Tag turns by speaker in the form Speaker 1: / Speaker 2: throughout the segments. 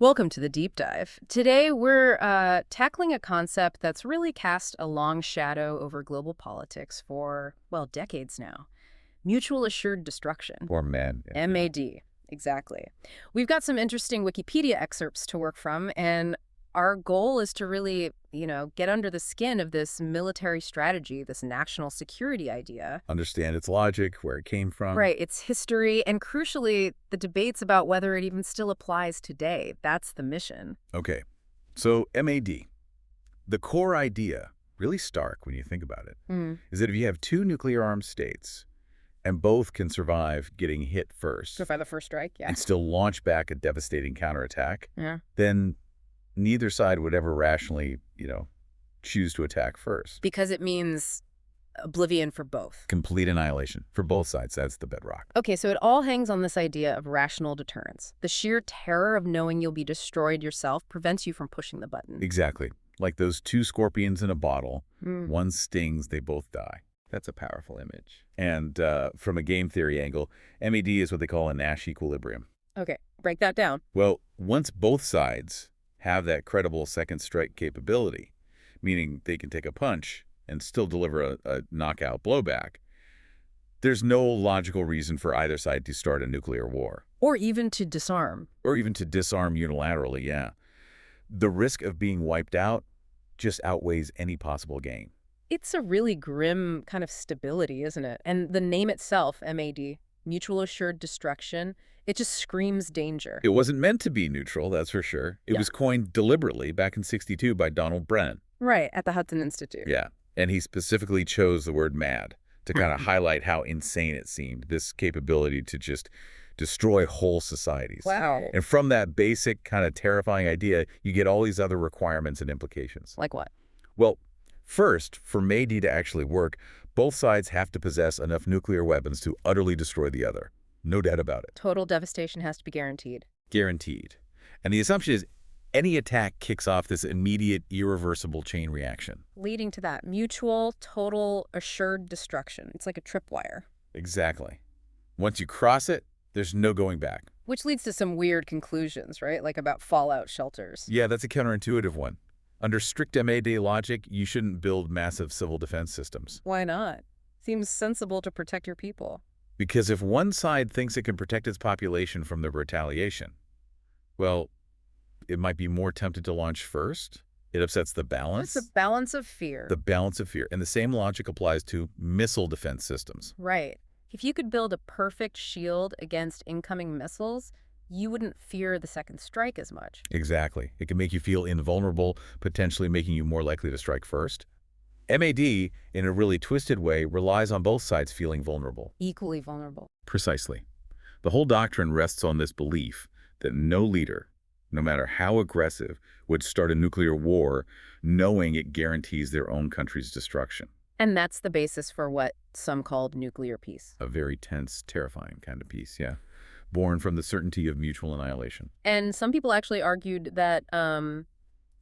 Speaker 1: Welcome to the deep dive. Today we're tackling a concept that's really cast a long shadow over global politics for, well, decades now. Mutual assured destruction.
Speaker 2: Poor man.
Speaker 1: MAD. Exactly. We've got some interesting Wikipedia excerpts to work from, and our goal is to really, get under the skin of this military strategy, this national security idea.
Speaker 2: Understand its logic, where it came from.
Speaker 1: Right, its history, and crucially, the debates about whether it even still applies today. That's the mission.
Speaker 2: Okay, so MAD. The core idea, really stark when you think about it, is that if you have two nuclear-armed states and both can survive getting hit first
Speaker 1: So by the first strike, yeah.
Speaker 2: and still launch back a devastating counterattack,
Speaker 1: Yeah.
Speaker 2: then neither side would ever rationally, choose to attack first.
Speaker 1: Because it means oblivion for both.
Speaker 2: Complete annihilation. For both sides, that's the bedrock.
Speaker 1: Okay, so it all hangs on this idea of rational deterrence. The sheer terror of knowing you'll be destroyed yourself prevents you from pushing the button.
Speaker 2: Exactly. Like those two scorpions in a bottle. One stings, they both die.
Speaker 3: That's a powerful image.
Speaker 2: And from a game theory angle, MAD is what they call a Nash equilibrium.
Speaker 1: Okay, break that down.
Speaker 2: Well, once both sides have that credible second strike capability, meaning they can take a punch and still deliver a knockout blowback, there's no logical reason for either side to start a nuclear war.
Speaker 1: Or even to disarm.
Speaker 2: Or even to disarm unilaterally, yeah. The risk of being wiped out just outweighs any possible gain.
Speaker 1: It's a really grim kind of stability, isn't it? And the name itself, MAD, mutual assured destruction, it just screams danger.
Speaker 2: It wasn't meant to be neutral, that's for sure. It was coined deliberately back in '62 by Donald Brennan.
Speaker 1: Right, at the Hudson Institute.
Speaker 2: Yeah, and he specifically chose the word mad to kind of highlight how insane it seemed, this capability to just destroy whole societies.
Speaker 1: Wow.
Speaker 2: And from that basic kind of terrifying idea, you get all these other requirements and implications.
Speaker 1: Like what?
Speaker 2: Well, first, for MAD to actually work, both sides have to possess enough nuclear weapons to utterly destroy the other. No doubt about it.
Speaker 1: Total devastation has to be guaranteed.
Speaker 2: Guaranteed. And the assumption is any attack kicks off this immediate, irreversible chain reaction.
Speaker 1: Leading to that mutual, total, assured destruction. It's like a tripwire.
Speaker 2: Exactly. Once you cross it, there's no going back.
Speaker 1: Which leads to some weird conclusions, right? Like about fallout shelters.
Speaker 2: Yeah, that's a counterintuitive one. Under strict MAD logic, you shouldn't build massive civil defense systems.
Speaker 1: Why not? Seems sensible to protect your people.
Speaker 2: Because if one side thinks it can protect its population from the retaliation, well, it might be more tempted to launch first. It upsets the balance.
Speaker 1: It's a balance of fear.
Speaker 2: The balance of fear. And the same logic applies to missile defense systems.
Speaker 1: Right. If you could build a perfect shield against incoming missiles, you wouldn't fear the second strike as much.
Speaker 2: Exactly. It can make you feel invulnerable, potentially making you more likely to strike first. MAD, in a really twisted way, relies on both sides feeling vulnerable.
Speaker 1: Equally vulnerable.
Speaker 2: Precisely. The whole doctrine rests on this belief that no leader, no matter how aggressive, would start a nuclear war knowing it guarantees their own country's destruction.
Speaker 1: And that's the basis for what some called nuclear peace.
Speaker 2: A very tense, terrifying kind of peace, yeah. Born from the certainty of mutual annihilation.
Speaker 1: And some people actually argued that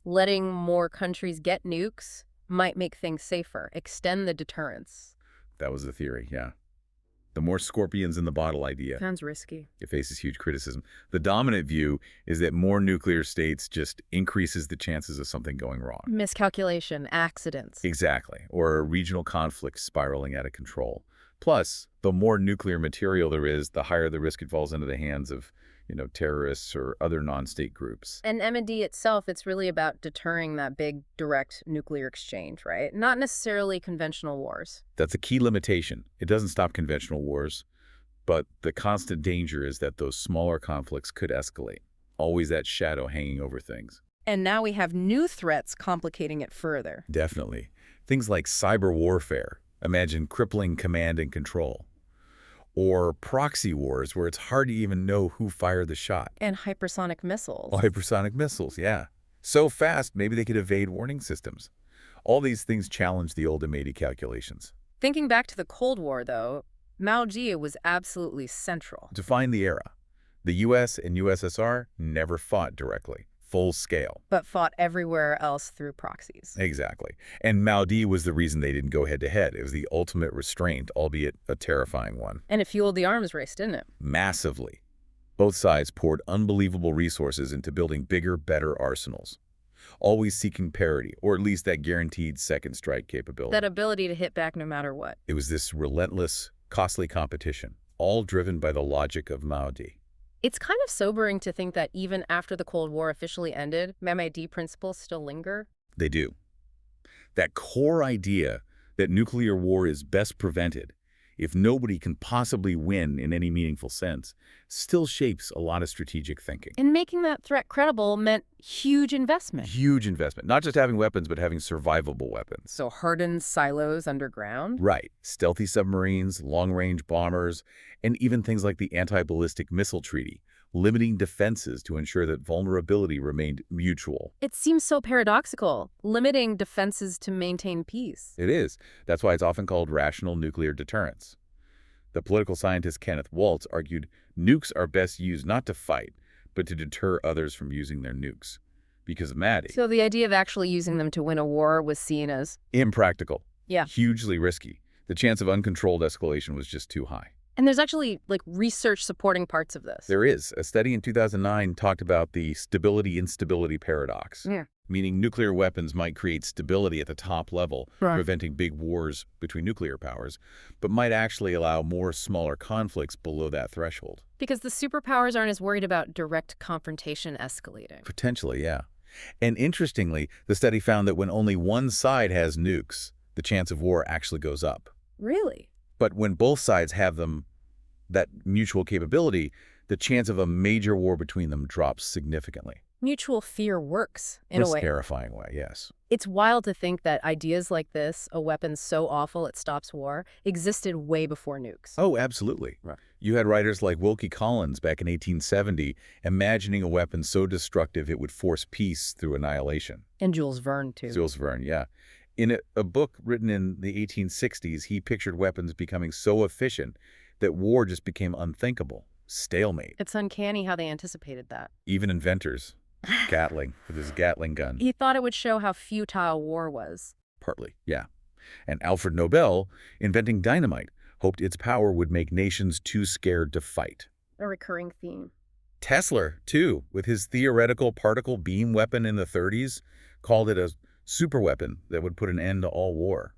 Speaker 1: letting more countries get nukes might make things safer, extend the deterrence.
Speaker 2: That was the theory, yeah. The more scorpions in the bottle idea.
Speaker 1: Sounds risky.
Speaker 2: It faces huge criticism. The dominant view is that more nuclear states just increases the chances of something going wrong.
Speaker 1: Miscalculation, accidents.
Speaker 2: Exactly. Or a regional conflict spiraling out of control. Plus, the more nuclear material there is, the higher the risk it falls into the hands of, terrorists or other non-state groups.
Speaker 1: And MAD itself, it's really about deterring that big direct nuclear exchange, right? Not necessarily conventional wars.
Speaker 2: That's a key limitation. It doesn't stop conventional wars, but the constant danger is that those smaller conflicts could escalate. Always that shadow hanging over things.
Speaker 1: And now we have new threats complicating it further.
Speaker 2: Definitely. Things like cyber warfare. Imagine crippling command and control. Or proxy wars, where it's hard to even know who fired the shot.
Speaker 1: And hypersonic missiles.
Speaker 2: Oh, hypersonic missiles, yeah. So fast, maybe they could evade warning systems. All these things challenge the old MAD calculations.
Speaker 1: Thinking back to the Cold War, though, MAD was absolutely central.
Speaker 2: Define the era. The U.S. and USSR never fought directly, full scale.
Speaker 1: But fought everywhere else through proxies.
Speaker 2: Exactly. And MAD was the reason they didn't go head-to-head. It was the ultimate restraint, albeit a terrifying one.
Speaker 1: And it fueled the arms race, didn't it?
Speaker 2: Massively. Both sides poured unbelievable resources into building bigger, better arsenals, always seeking parity, or at least that guaranteed second strike
Speaker 1: That
Speaker 2: capability.
Speaker 1: ability to hit back no matter what.
Speaker 2: It was this relentless, costly competition, all driven by the logic of Maodi.
Speaker 1: It's kind of sobering to think that even after the Cold War officially ended, MID principles still linger.
Speaker 2: They do. That core idea that nuclear war is best prevented if nobody can possibly win in any meaningful sense still shapes a lot of strategic thinking.
Speaker 1: And making that threat credible meant huge investment.
Speaker 2: Huge investment. Not just having weapons, but having survivable weapons.
Speaker 1: So hardened silos underground?
Speaker 2: Right. Stealthy submarines, long-range bombers, and even things like the Anti-Ballistic Missile Treaty, limiting defenses to ensure that vulnerability remained mutual.
Speaker 1: It seems so paradoxical, limiting defenses to maintain peace.
Speaker 2: It is. That's why it's often called rational nuclear deterrence. The political scientist Kenneth Waltz argued nukes are best used not to fight, but to deter others from using their nukes. Because of Maddie.
Speaker 1: So the idea of actually using them to win a war was seen as...
Speaker 2: Impractical.
Speaker 1: Yeah.
Speaker 2: Hugely risky. The chance of uncontrolled escalation was just too high.
Speaker 1: And there's actually, research supporting parts of this.
Speaker 2: There is. A study in 2009 talked about the stability-instability paradox, meaning nuclear weapons might create stability at the top level, preventing big wars between nuclear powers, but might actually allow more smaller conflicts below that threshold.
Speaker 1: Because the superpowers aren't as worried about direct confrontation escalating.
Speaker 2: Potentially, yeah. And interestingly, the study found that when only one side has nukes, the chance of war actually goes up.
Speaker 1: Really?
Speaker 2: But when both sides have them, that mutual capability, the chance of a major war between them drops significantly.
Speaker 1: Mutual fear works, in a way.
Speaker 2: Terrifying way, yes.
Speaker 1: It's wild to think that ideas like this, a weapon so awful it stops war, existed way before nukes.
Speaker 2: Oh, absolutely. Right. You had writers like Wilkie Collins back in 1870 imagining a weapon so destructive it would force peace through annihilation.
Speaker 1: And Jules Verne, too.
Speaker 2: Jules Verne, yeah. In a book written in the 1860s, he pictured weapons becoming so efficient that war just became unthinkable, stalemate.
Speaker 1: It's uncanny how they anticipated that.
Speaker 2: Even inventors, Gatling, with his Gatling gun.
Speaker 1: He thought it would show how futile war was.
Speaker 2: Partly, yeah. And Alfred Nobel, inventing dynamite, hoped its power would make nations too scared to fight.
Speaker 1: A recurring theme.
Speaker 2: Tesla, too, with his theoretical particle beam weapon in the 30s, called it a superweapon that would put an end to all war.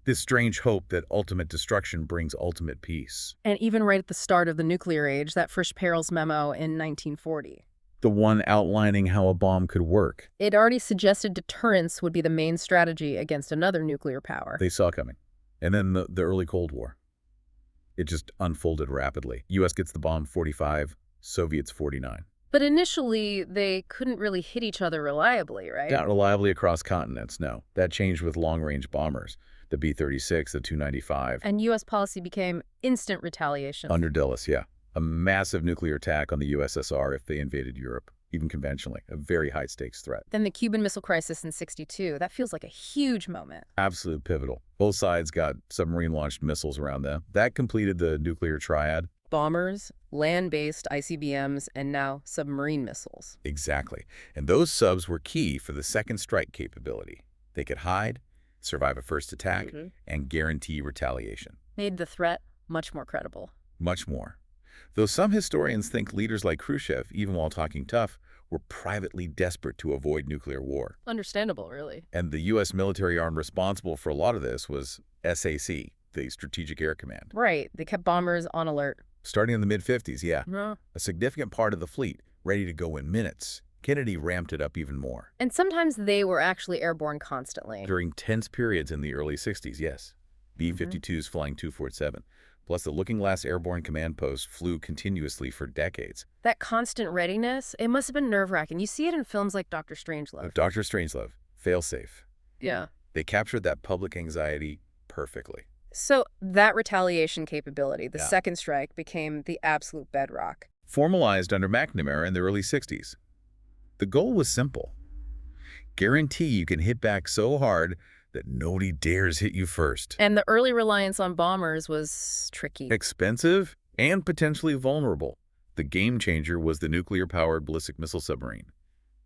Speaker 2: This strange hope that ultimate destruction brings ultimate peace.
Speaker 1: And even right at the start of the nuclear age, that first Perils memo in 1940.
Speaker 2: The one outlining how a bomb could work.
Speaker 1: It already suggested deterrence would be the main strategy against another nuclear power.
Speaker 2: They saw coming. And then the early Cold War. It just unfolded rapidly. U.S. gets the bomb 45, Soviets 49.
Speaker 1: But initially, they couldn't really hit each other reliably, right?
Speaker 2: Not reliably across continents, no. That changed with long-range bombers. The B-36, the 295.
Speaker 1: And U.S. policy became instant retaliation.
Speaker 2: Under Dulles, yeah. A massive nuclear attack on the USSR if they invaded Europe, even conventionally. A very high-stakes threat.
Speaker 1: Then the Cuban Missile Crisis in '62. That feels like a huge moment.
Speaker 2: Absolute pivotal. Both sides got submarine-launched missiles around them. That completed the nuclear triad.
Speaker 1: Bombers, land-based ICBMs, and now submarine missiles.
Speaker 2: Exactly. And those subs were key for the second strike capability. They could hide, survive a first attack, and guarantee retaliation.
Speaker 1: Made the threat much more credible.
Speaker 2: Much more. Though some historians think leaders like Khrushchev, even while talking tough, were privately desperate to avoid nuclear war.
Speaker 1: Understandable, really.
Speaker 2: And the U.S. military arm responsible for a lot of this was SAC, the Strategic Air Command.
Speaker 1: Right. They kept bombers on alert.
Speaker 2: Starting in the mid-50s, yeah.
Speaker 1: Yeah.
Speaker 2: A significant part of the fleet, ready to go in minutes. Kennedy ramped it up even more.
Speaker 1: And sometimes they were actually airborne constantly.
Speaker 2: During tense periods in the early 60s, yes. B-52s flying 247. Plus, the Looking Glass Airborne Command Post flew continuously for decades.
Speaker 1: That constant readiness, it must have been nerve-wracking. You see it in films like Dr. Strangelove.
Speaker 2: Dr. Strangelove, fail-safe.
Speaker 1: Yeah.
Speaker 2: They captured that public anxiety perfectly.
Speaker 1: So that retaliation capability, the second strike, became the absolute bedrock.
Speaker 2: Formalized under McNamara in the early 60s. The goal was simple. Guarantee you can hit back so hard that nobody dares hit you first.
Speaker 1: And the early reliance on bombers was tricky.
Speaker 2: Expensive and potentially vulnerable. The game changer was the nuclear-powered ballistic missile submarine,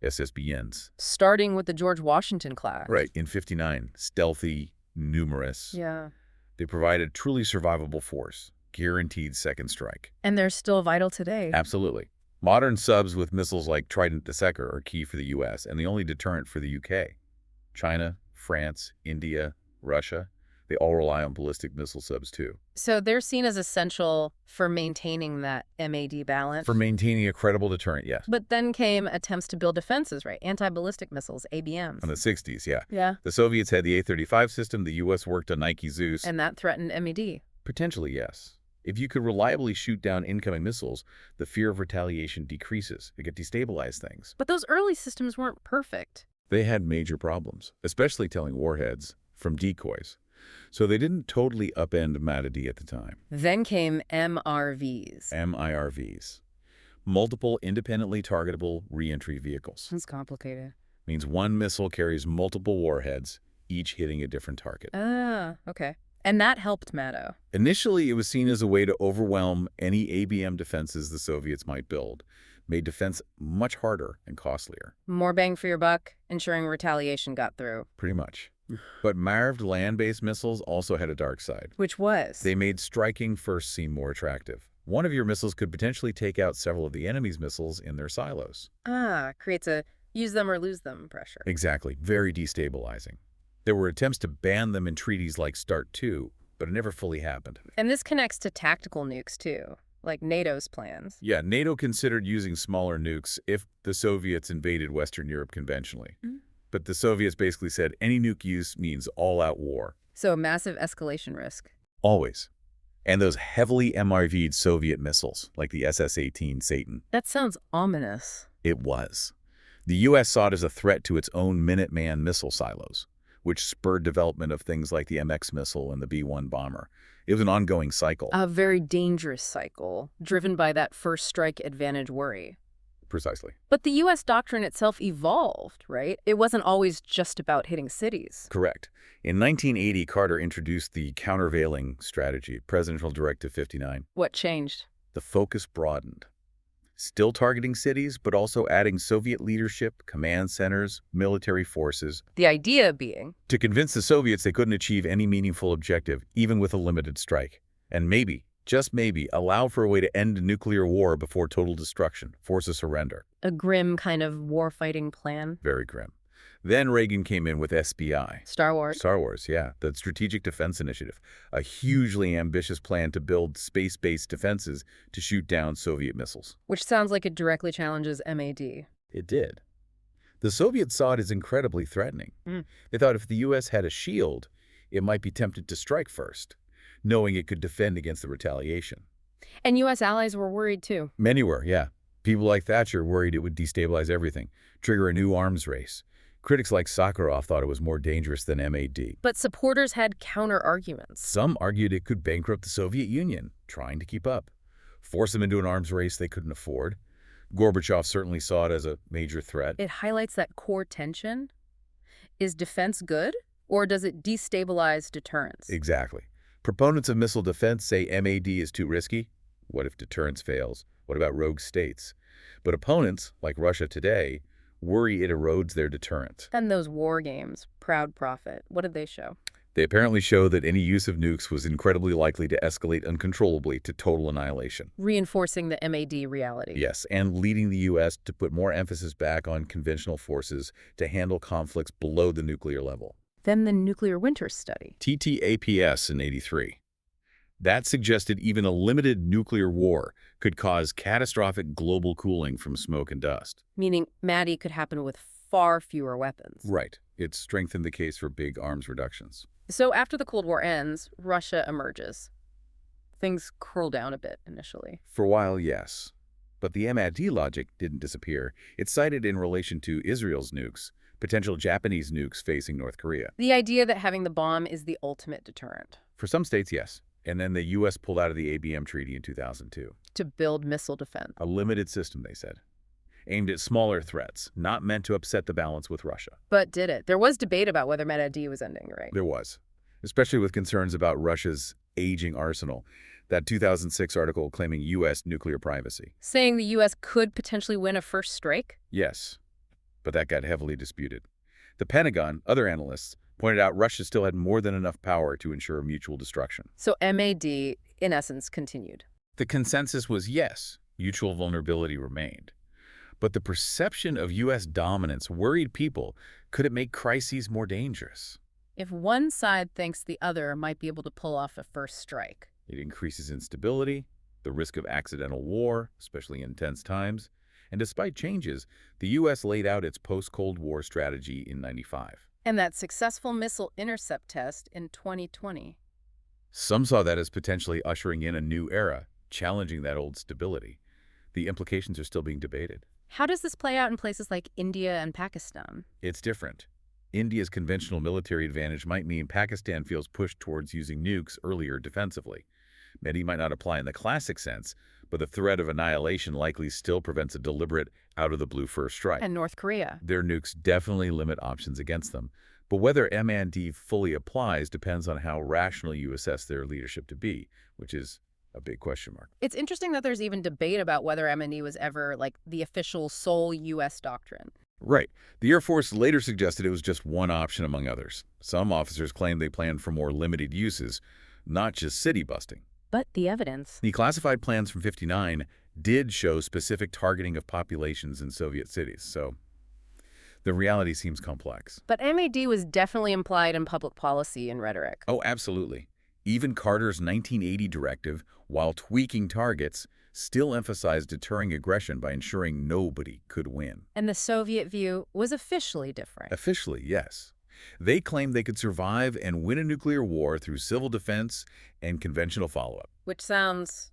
Speaker 2: SSBNs.
Speaker 1: Starting with the George Washington class.
Speaker 2: Right, in '59. Stealthy, numerous.
Speaker 1: Yeah.
Speaker 2: They provided truly survivable force, guaranteed second strike.
Speaker 1: And they're still vital today.
Speaker 2: Absolutely. Modern subs with missiles like Trident Disseker are key for the U.S. and the only deterrent for the U.K. China, France, India, Russia, they all rely on ballistic missile subs too.
Speaker 1: So they're seen as essential for maintaining that MAD
Speaker 2: For
Speaker 1: balance.
Speaker 2: maintaining a credible deterrent, yes.
Speaker 1: But then came attempts to build defenses, right? Anti-ballistic missiles, ABMs.
Speaker 2: In the 60s, yeah.
Speaker 1: Yeah.
Speaker 2: The Soviets had the A-35 system, the U.S. worked on Nike Zeus.
Speaker 1: And that threatened MAD.
Speaker 2: Potentially, yes. If you could reliably shoot down incoming missiles, the fear of retaliation decreases. It could destabilize things.
Speaker 1: But those early systems weren't perfect.
Speaker 2: They had major problems, especially telling warheads from decoys. So they didn't totally upend MAD at the time.
Speaker 1: Then came MRVs.
Speaker 2: MIRVs. Multiple independently targetable reentry vehicles.
Speaker 1: That's complicated.
Speaker 2: Means one missile carries multiple warheads, each hitting a different target.
Speaker 1: Ah, okay. And that helped MADO.
Speaker 2: Initially, it was seen as a way to overwhelm any ABM defenses the Soviets might build, made defense much harder and costlier.
Speaker 1: More bang for your buck, ensuring retaliation got through.
Speaker 2: Pretty much. But MIRVed land-based missiles also had a dark side.
Speaker 1: Which was?
Speaker 2: They made striking first seem more attractive. One of your missiles could potentially take out several of the enemy's missiles in their silos.
Speaker 1: Ah, creates a use them or lose them pressure.
Speaker 2: Exactly. Very destabilizing. There were attempts to ban them in treaties like START II, but it never fully happened.
Speaker 1: And this connects to tactical nukes, too, like NATO's plans.
Speaker 2: Yeah, NATO considered using smaller nukes if the Soviets invaded Western Europe conventionally. But the Soviets basically said any nuke use means all-out war.
Speaker 1: So a massive escalation risk.
Speaker 2: Always. And those heavily MRV'd Soviet missiles, like the SS-18 Satan.
Speaker 1: That sounds ominous.
Speaker 2: It was. The U.S. saw it as a threat to its own Minuteman missile silos, which spurred development of things like the MX missile and the B-1 bomber. It was an ongoing cycle.
Speaker 1: A very dangerous cycle, driven by that first strike advantage worry.
Speaker 2: Precisely.
Speaker 1: But the U.S. doctrine itself evolved, right? It wasn't always just about hitting cities.
Speaker 2: Correct. In 1980, Carter introduced the countervailing strategy, Presidential Directive 59.
Speaker 1: What changed?
Speaker 2: The focus broadened. Still targeting cities, but also adding Soviet leadership, command centers, military forces.
Speaker 1: The idea being,
Speaker 2: To convince the Soviets they couldn't achieve any meaningful objective, even with a limited strike. And maybe, just maybe, allow for a way to end nuclear war before total destruction, force a surrender.
Speaker 1: a grim kind of war-fighting plan.
Speaker 2: Very grim. Then Reagan came in with SBI.
Speaker 1: Star Wars.
Speaker 2: Star Wars, yeah, the Strategic Defense Initiative, a hugely ambitious plan to build space-based defenses to shoot down Soviet missiles.
Speaker 1: Which sounds like it directly challenges MAD.
Speaker 2: It did. The Soviets saw it as incredibly threatening.
Speaker 1: Mm.
Speaker 2: They thought if the U.S. had a shield, it might be tempted to strike first, knowing it could defend against the retaliation.
Speaker 1: And U.S. allies were worried, too.
Speaker 2: Many were, yeah. People like Thatcher worried it would destabilize everything, trigger a new arms race. Critics like Sakharov thought it was more dangerous than MAD.
Speaker 1: But supporters had counter-arguments.
Speaker 2: Some argued it could bankrupt the Soviet Union, trying to keep up, force them into an arms race they couldn't afford. Gorbachev certainly saw it as a major threat.
Speaker 1: It highlights that core tension. Is defense good, or does it destabilize deterrence?
Speaker 2: Exactly. Proponents of missile defense say MAD is too risky. What if deterrence fails? What about rogue states? But opponents, like Russia today, worry it erodes their deterrent.
Speaker 1: And those war games, Proud Prophet, what did they show?
Speaker 2: They apparently show that any use of nukes was incredibly likely to escalate uncontrollably to total annihilation.
Speaker 1: Reinforcing the MAD reality.
Speaker 2: Yes, and leading the U.S. to put more emphasis back on conventional forces to handle conflicts below the nuclear level.
Speaker 1: Then the nuclear winter study.
Speaker 2: TTAPS in '83. That suggested even a limited nuclear war could cause catastrophic global cooling from smoke and dust.
Speaker 1: Meaning MAD could happen with far fewer weapons.
Speaker 2: Right. It strengthened the case for big arms reductions.
Speaker 1: So after the Cold War ends, Russia emerges. Things curl down a bit initially.
Speaker 2: For a while, yes. But the MAD logic didn't disappear. It's cited in relation to Israel's nukes, potential Japanese nukes facing North Korea.
Speaker 1: The idea that having the bomb is the ultimate deterrent.
Speaker 2: For some states, yes. And then the U.S. pulled out of the ABM treaty in 2002.
Speaker 1: To build missile defense.
Speaker 2: A limited system, they said, aimed at smaller threats, not meant to upset the balance with Russia.
Speaker 1: But did it? There was debate about whether MAD was ending, right?
Speaker 2: There was, especially with concerns about Russia's aging arsenal. That 2006 article claiming U.S. nuclear privacy.
Speaker 1: Saying the U.S. could potentially win a first strike?
Speaker 2: Yes, but that got heavily disputed. The Pentagon, other analysts, pointed out Russia still had more than enough power to ensure mutual destruction.
Speaker 1: So MAD, in essence, continued.
Speaker 2: The consensus was yes, Mutual vulnerability remained. But the perception of U.S. dominance worried people. Could it make crises more dangerous?
Speaker 1: If one side thinks the other might be able to pull off a first strike.
Speaker 2: It increases instability, the risk of accidental war, especially in tense times. And despite changes, the U.S. laid out its post-Cold War strategy in '95.
Speaker 1: And that successful missile intercept test in 2020.
Speaker 2: Some saw that as potentially ushering in a new era, challenging that old stability. The implications are still being debated.
Speaker 1: How does this play out in places like India and Pakistan?
Speaker 2: It's different. India's conventional military advantage might mean Pakistan feels pushed towards using nukes earlier defensively. Many might not apply in the classic sense, but the threat of annihilation likely still prevents a deliberate, out-of-the-blue first strike.
Speaker 1: And North Korea.
Speaker 2: Their nukes definitely limit options against them, but whether M&D fully applies depends on how rational you assess their leadership to be, which is a big question mark.
Speaker 1: It's interesting that there's even debate about whether M&D was ever, the official sole U.S. doctrine.
Speaker 2: Right. The Air Force later suggested it was just one option among others. Some officers claimed they planned for more limited uses, not just city busting.
Speaker 1: But the evidence.
Speaker 2: The classified plans from '59 did show specific targeting of populations in Soviet cities, so the reality seems complex.
Speaker 1: But MAD was definitely implied in public policy and rhetoric.
Speaker 2: Oh, absolutely. Even Carter's 1980 directive, while tweaking targets, still emphasized deterring aggression by ensuring nobody could win.
Speaker 1: And the Soviet view was officially different.
Speaker 2: Officially, yes. They claimed they could survive and win a nuclear war through civil defense and conventional follow-up.
Speaker 1: Which sounds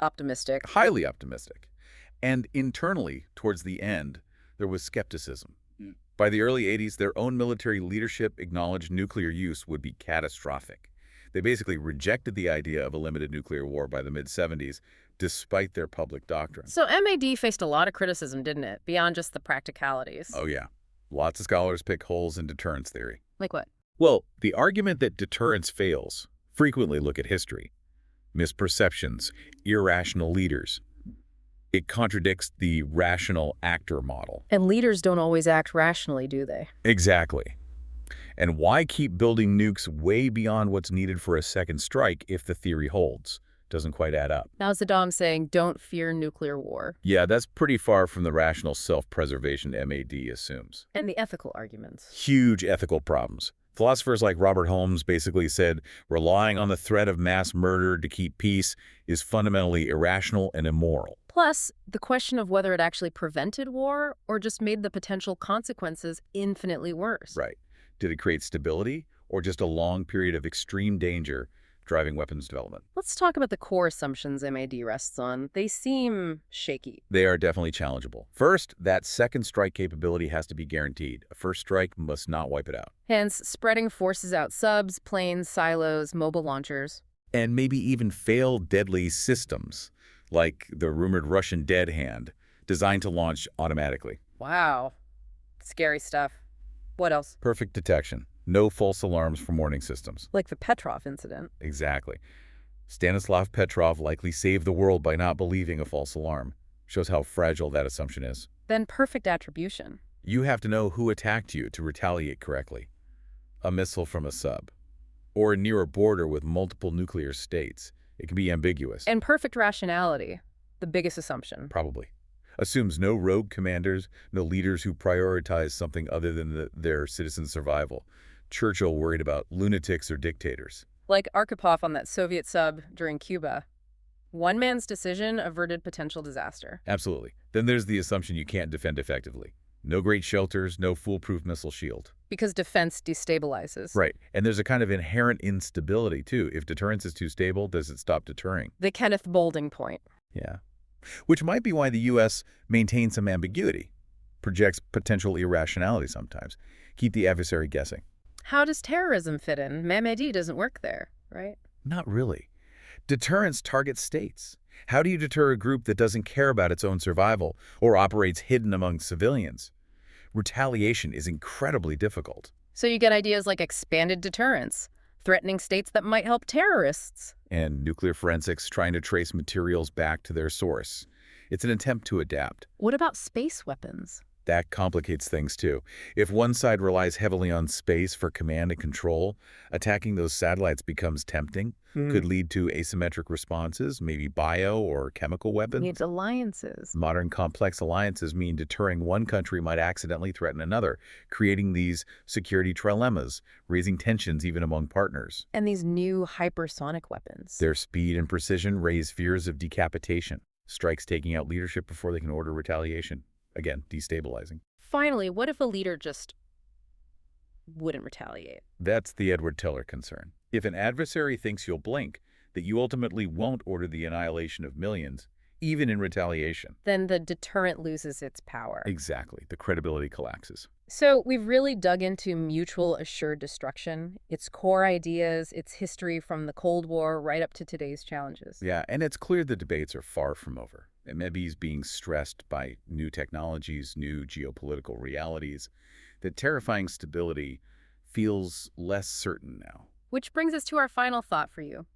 Speaker 1: optimistic.
Speaker 2: Highly optimistic. And internally, towards the end, there was skepticism. By the early '80s, their own military leadership acknowledged nuclear use would be catastrophic. They basically rejected the idea of a limited nuclear war by the mid-'70s, despite their public doctrine.
Speaker 1: So MAD faced a lot of criticism, didn't it? Beyond just the practicalities.
Speaker 2: Oh, yeah. Lots of scholars pick holes in deterrence theory.
Speaker 1: Like what?
Speaker 2: Well, the argument that deterrence fails. Frequently look at history. Misperceptions, irrational leaders. It contradicts the rational actor model.
Speaker 1: And leaders don't always act rationally, do they?
Speaker 2: Exactly. And why keep building nukes way beyond what's needed for a second strike if the theory holds? Doesn't quite add up.
Speaker 1: Now Saddam saying, don't fear nuclear war.
Speaker 2: Yeah, that's pretty far from the rational self-preservation MAD assumes.
Speaker 1: And the ethical arguments.
Speaker 2: Huge ethical problems. Philosophers like Robert Holmes basically said relying on the threat of mass murder to keep peace is fundamentally irrational and immoral.
Speaker 1: Plus, the question of whether it actually prevented war or just made the potential consequences infinitely worse.
Speaker 2: Right. Did it create stability or just a long period of extreme danger driving weapons development?
Speaker 1: Let's talk about the core assumptions MAD rests on. They seem shaky.
Speaker 2: They are definitely challengeable. First, that second strike capability has to be guaranteed. A first strike must not wipe it out.
Speaker 1: Hence, spreading forces out subs, planes, silos, mobile launchers.
Speaker 2: And maybe even fail deadly systems, like the rumored Russian dead hand, designed to launch automatically.
Speaker 1: Wow. Scary stuff. What else?
Speaker 2: Perfect detection. No false alarms from warning systems.
Speaker 1: Like the Petrov incident.
Speaker 2: Exactly. Stanislav Petrov likely saved the world by not believing a false alarm. Shows how fragile that assumption is.
Speaker 1: Then perfect attribution.
Speaker 2: You have to know who attacked you to retaliate correctly. A missile from a sub. Or near a border with multiple nuclear states. It can be ambiguous.
Speaker 1: And perfect rationality. The biggest assumption.
Speaker 2: Probably. Assumes no rogue commanders, no leaders who prioritize something other than their citizens' survival. Churchill worried about lunatics or dictators.
Speaker 1: Like Arkhipov on that Soviet sub during Cuba. One man's decision averted potential disaster.
Speaker 2: Absolutely. Then there's the assumption you can't defend effectively. No great shelters, no foolproof missile shield.
Speaker 1: Because defense destabilizes.
Speaker 2: Right. And there's a kind of inherent instability, too. If deterrence is too stable, does it stop deterring?
Speaker 1: The Kenneth Boulding point.
Speaker 2: Yeah. Which might be why the U.S. maintains some ambiguity, projects potential irrationality sometimes, keep the adversary guessing.
Speaker 1: How does terrorism fit in? MAD doesn't work there, right?
Speaker 2: Not really. Deterrence targets states. How do you deter a group that doesn't care about its own survival or operates hidden among civilians? Retaliation is incredibly difficult.
Speaker 1: So you get ideas like expanded deterrence, threatening states that might help terrorists.
Speaker 2: And nuclear forensics trying to trace materials back to their source. It's an attempt to adapt.
Speaker 1: What about space weapons?
Speaker 2: That complicates things too. If one side relies heavily on space for command and control, attacking those satellites becomes tempting, could lead to asymmetric responses, maybe bio or chemical
Speaker 1: Needs
Speaker 2: weapons.
Speaker 1: alliances.
Speaker 2: Modern complex alliances mean deterring one country might accidentally threaten another, creating these security trilemmas, raising tensions even among partners.
Speaker 1: And these new hypersonic weapons.
Speaker 2: Their speed and precision raise fears of decapitation, strikes taking out leadership before they can order retaliation. Again, destabilizing.
Speaker 1: Finally, what if a leader just wouldn't retaliate?
Speaker 2: That's the Edward Teller concern. If an adversary thinks you'll blink, that you ultimately won't order the annihilation of millions, even in retaliation.
Speaker 1: Then the deterrent loses its power.
Speaker 2: Exactly. The credibility collapses.
Speaker 1: So we've really dug into mutual assured destruction, its core ideas, its history from the Cold War right up to today's challenges.
Speaker 2: Yeah, and it's clear the debates are far from over. And maybe he's being stressed by new technologies, new geopolitical realities, that terrifying stability feels less certain now.
Speaker 1: Which brings us to our final thought for you.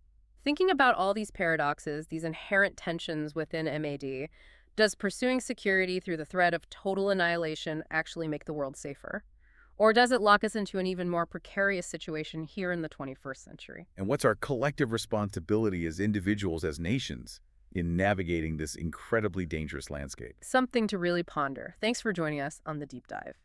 Speaker 1: Thinking about all these paradoxes, these inherent tensions within MAD, does pursuing security through the threat of total annihilation actually make the world safer? Or does it lock us into an even more precarious situation here in the 21st century?
Speaker 2: And what's our collective responsibility as individuals, as nations, in navigating this incredibly dangerous landscape?
Speaker 1: Something to really ponder. Thanks for joining us on The Deep Dive.